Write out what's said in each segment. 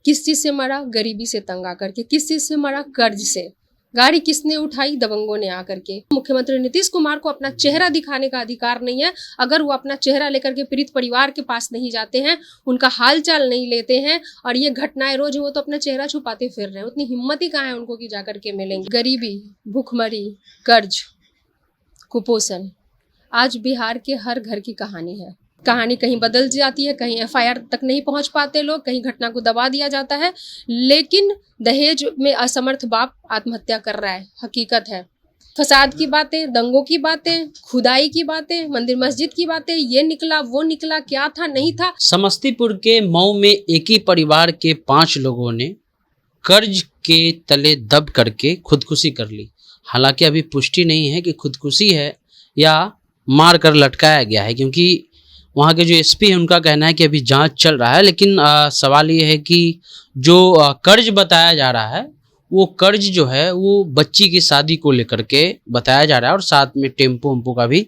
किस चीज से मरा? गरीबी से तंग आकर के। किस चीज से मरा? कर्ज से। गाड़ी किसने उठाई? दबंगों ने आकर के। मुख्यमंत्री नीतीश कुमार को अपना चेहरा दिखाने का अधिकार नहीं है। अगर वो अपना चेहरा लेकर के पीड़ित परिवार के पास नहीं जाते हैं, उनका हालचाल नहीं लेते हैं, और ये घटनाएं रोज हो तो अपना चेहरा छुपाते फिर रहे हैं, उतनी हिम्मत ही कहाँ है उनको कि जाकर के मिलेंगे। गरीबी, भूखमरी, कर्ज, कुपोषण आज बिहार के हर घर की कहानी है। कहानी कहीं बदल जाती है, कहीं एफआईआर तक नहीं पहुंच पाते लोग, कहीं घटना को दबा दिया जाता है, लेकिन दहेज में असमर्थ बाप आत्महत्या कर रहा है, हकीकत है। फसाद की बातें, दंगों की बातें, खुदाई की बातें, मंदिर मस्जिद की बातें, ये निकला वो निकला, क्या था नहीं था। समस्तीपुर के मऊ में एक ही परिवार के 5 लोगों ने कर्ज के तले दब करके खुदकुशी कर ली। हालांकि अभी पुष्टि नहीं है कि खुदकुशी है या मार कर लटकाया गया है, क्योंकि वहाँ के जो एसपी हैं उनका कहना है कि अभी जांच चल रहा है। लेकिन सवाल ये है कि जो कर्ज बताया जा रहा है, वो कर्ज जो है वो बच्ची की शादी को लेकर के बताया जा रहा है, और साथ में टेम्पो वेम्पो का भी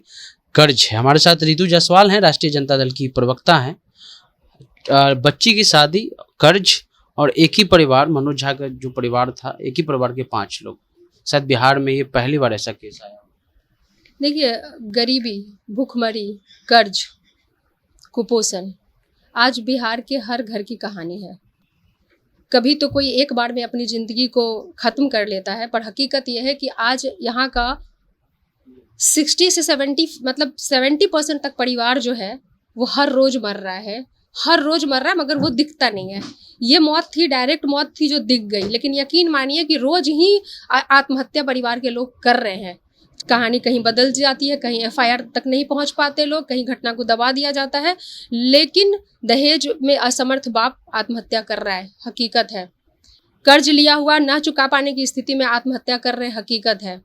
कर्ज है। हमारे साथ रितु जायसवाल हैं, राष्ट्रीय जनता दल की प्रवक्ता हैं। बच्ची की शादी, कर्ज और एक ही परिवार, मनोज झा का जो परिवार था, एक ही परिवार के 5 लोग। शायद बिहार में ये पहली बार ऐसा केस आया। देखिए, गरीबी, भूखमरी, कर्ज, कुपोषण आज बिहार के हर घर की कहानी है। कभी तो कोई एक बार में अपनी जिंदगी को खत्म कर लेता है, पर हकीकत यह है कि आज यहाँ का 60 से 70% तक परिवार जो है वो हर रोज मर रहा है, मगर वो दिखता नहीं है। ये मौत थी, डायरेक्ट मौत थी जो दिख गई, लेकिन यकीन मानिए कि रोज ही आत्महत्या परिवार के लोग कर रहे हैं। कहानी कहीं बदल जाती है, कहीं एफआईआर तक नहीं पहुंच पाते लोग, कहीं घटना को दबा दिया जाता है, लेकिन दहेज में असमर्थ बाप आत्महत्या कर रहा है, हकीकत है। कर्ज लिया हुआ ना चुका पाने की स्थिति में आत्महत्या कर रहे हैं, हकीकत है।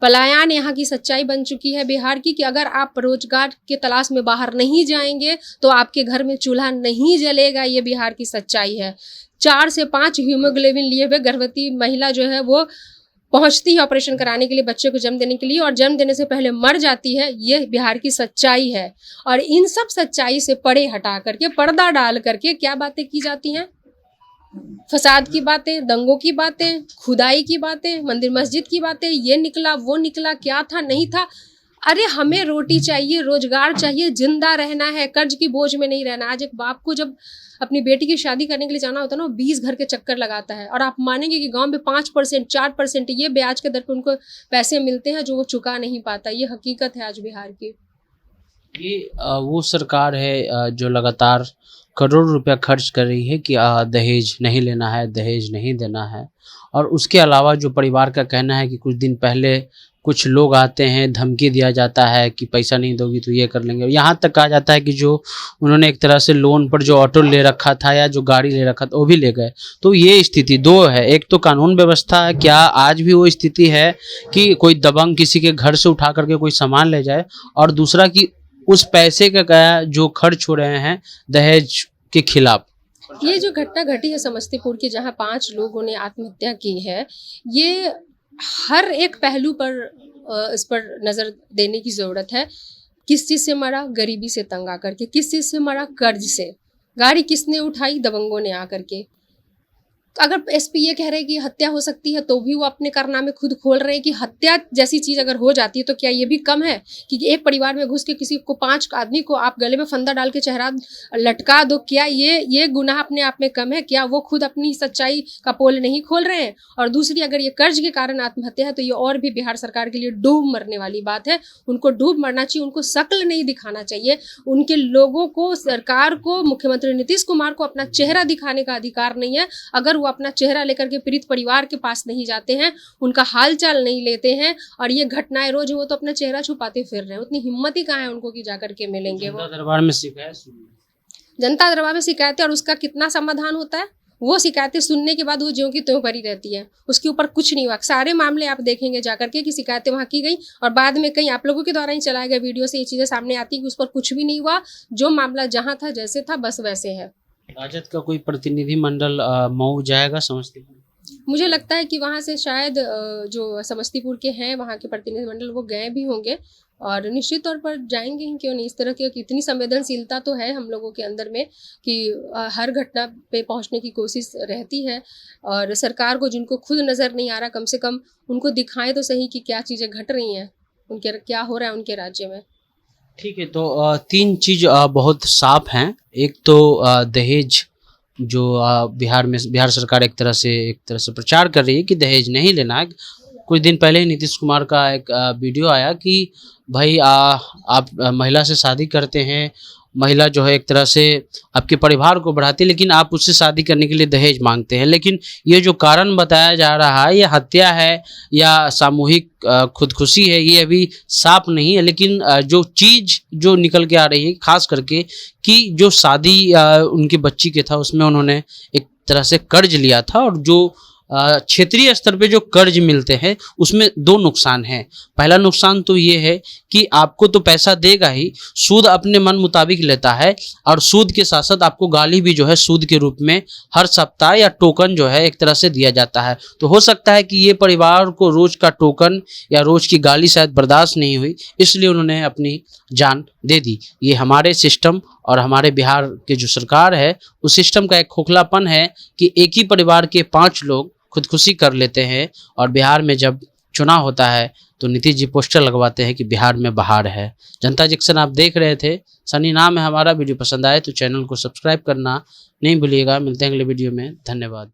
पलायन यहाँ की सच्चाई बन चुकी है बिहार की, कि अगर आप रोजगार के तलाश में बाहर नहीं जाएंगे तो आपके घर में चूल्हा नहीं जलेगा, ये बिहार की सच्चाई है। 4 से 5 हीमोग्लोबिन लिए हुए गर्भवती महिला जो है वो पहुंचती है ऑपरेशन कराने के लिए, बच्चे को जन्म देने के लिए, और जन्म देने से पहले मर जाती है। ये बिहार की सच्चाई है। और इन सब सच्चाई से पर्दे हटा करके, पर्दा डाल करके क्या बातें की जाती हैं? फसाद की बातें, दंगों की बातें, खुदाई की बातें, मंदिर मस्जिद की बातें, ये निकला वो निकला, क्या था नहीं था। अरे हमें रोटी चाहिए, रोजगार चाहिए, जिंदा रहना है, कर्ज की बोझ में नहीं रहना। आज एक बाप को जब अपनी बेटी की शादी करने के लिए जाना होता है ना, 20 घर के चक्कर लगाता है, और आप मानेंगे कि गांव में 5%, 4% ये ब्याज के दर पे उनको पैसे मिलते हैं जो वो चुका नहीं पाता। ये हकीकत है आज बिहार की। ये वो सरकार है जो लगातार करोड़ रुपया खर्च कर रही है कि दहेज नहीं लेना है, दहेज नहीं देना है, और उसके अलावा जो परिवार का कहना है कि कुछ दिन पहले कुछ लोग आते हैं, धमकी दिया जाता है कि पैसा नहीं दोगी तो ये कर लेंगे। यहाँ तक कहा जाता है कि जो उन्होंने एक तरह से लोन पर जो ऑटो ले रखा था या जो गाड़ी ले रखा था वो भी ले गए। तो ये स्थिति दो है, एक तो कानून व्यवस्था है, क्या आज भी वो स्थिति है कि कोई दबंग किसी के घर से उठा करके कोई सामान ले जाए, और दूसरा कि उस पैसे का क्या जो खर्च हो रहे हैं दहेज के खिलाफ। ये जो घटना घटी है समस्तीपुर की, जहां 5 लोगों ने आत्महत्या की है, ये हर एक पहलू पर इस पर नजर देने की जरूरत है। किस चीज से मरा? गरीबी से तंग आकर के। किस चीज से मरा? कर्ज से। गाड़ी किसने उठाई? दबंगों ने आकर के। अगर एसपी ये कह रहे हैं कि हत्या हो सकती है, तो भी वो अपने कारनामे खुद खोल रहे हैं कि हत्या जैसी चीज अगर हो जाती है तो क्या ये भी कम है कि एक परिवार में घुस के किसी को 5 आदमी को आप गले में फंदा डाल के चेहरा लटका दो? क्या ये गुनाह अपने आप में कम है? क्या वो खुद अपनी सच्चाई का पोल नहीं खोल रहे हैं? और दूसरी, अगर ये कर्ज के कारण आत्महत्या है तो ये और भी बिहार सरकार के लिए डूब मरने वाली बात है। उनको डूब मरना चाहिए, उनको शक्ल नहीं दिखाना चाहिए। उनके लोगों को, सरकार को, मुख्यमंत्री नीतीश कुमार को अपना चेहरा दिखाने का अधिकार नहीं है। अगर वो अपना चेहरा लेकर के पीड़ित परिवार के पास नहीं जाते हैं, उनका हालचाल नहीं लेते हैं, और ये घटनाएं रोज हो तो अपना चेहरा छुपाते फिर रहे हैं, उतनी हिम्मत ही कहाँ है उनको कि जाकर के मिलेंगे। वो जनता दरबार में शिकायत, जनता दरबार में शिकायतें, और उसका कितना समाधान होता है? वो शिकायतें सुनने के बाद वो ज्यों की त्यों पड़ी रहती है, उसके ऊपर कुछ नहीं हुआ। सारे मामले आप देखेंगे जाकर के कि शिकायतें वहाँ की गई, और बाद में कहीं आप लोगों के द्वारा ही चलाए गए वीडियो से ये चीजें सामने आती है कि उस पर कुछ भी नहीं हुआ। जो मामला जहाँ था जैसे था बस वैसे है। राजद का कोई प्रतिनिधि मंडल मऊ जाएगा समस्तीपुर? मुझे लगता है कि वहाँ से शायद जो समस्तीपुर के हैं वहाँ के प्रतिनिधिमंडल वो गए भी होंगे, और निश्चित तौर पर जाएंगे ही, क्यों नहीं। इस तरह की इतनी संवेदनशीलता तो है हम लोगों के अंदर में कि हर घटना पे पहुंचने की कोशिश रहती है, और सरकार को जिनको खुद नज़र नहीं आ रहा, कम से कम उनको दिखाएं तो सही कि क्या चीज़ें घट रही हैं, उनके क्या हो रहा है उनके राज्य में। ठीक है, तो तीन चीज बहुत साफ हैं। एक तो दहेज, जो बिहार सरकार एक तरह से प्रचार कर रही है कि दहेज नहीं लेना है। कुछ दिन पहले ही नीतीश कुमार का एक वीडियो आया कि भाई आप महिला से शादी करते हैं, महिला जो है एक तरह से आपके परिवार को बढ़ाती है, लेकिन आप उससे शादी करने के लिए दहेज मांगते हैं। लेकिन ये जो कारण बताया जा रहा है, ये हत्या है या सामूहिक खुदकुशी है, ये अभी साफ नहीं है। लेकिन जो चीज़ जो निकल के आ रही है, खास करके कि जो शादी उनकी बच्ची के था, उसमें उन्होंने एक तरह से कर्ज लिया था, और जो क्षेत्रीय स्तर पे जो कर्ज मिलते हैं उसमें दो नुकसान हैं। पहला नुकसान तो ये है कि आपको तो पैसा देगा ही, सूद अपने मन मुताबिक लेता है, और सूद के साथ साथ आपको गाली भी जो है सूद के रूप में हर सप्ताह या टोकन जो है एक तरह से दिया जाता है। तो हो सकता है कि ये परिवार को रोज का टोकन या रोज की गाली शायद बर्दाश्त नहीं हुई, इसलिए उन्होंने अपनी जान दे दी। ये हमारे सिस्टम और हमारे बिहार के जो सरकार है, उस सिस्टम का एक खोखलापन है कि एक ही परिवार के 5 लोग खुदकुशी कर लेते हैं, और बिहार में जब चुनाव होता है तो नीतीश जी पोस्टर लगवाते हैं कि बिहार में बहार है। जनता जंक्शन आप देख रहे थे, सनी नाम है हमारा। वीडियो पसंद आए तो चैनल को सब्सक्राइब करना नहीं भूलिएगा। मिलते हैं अगले वीडियो में, धन्यवाद।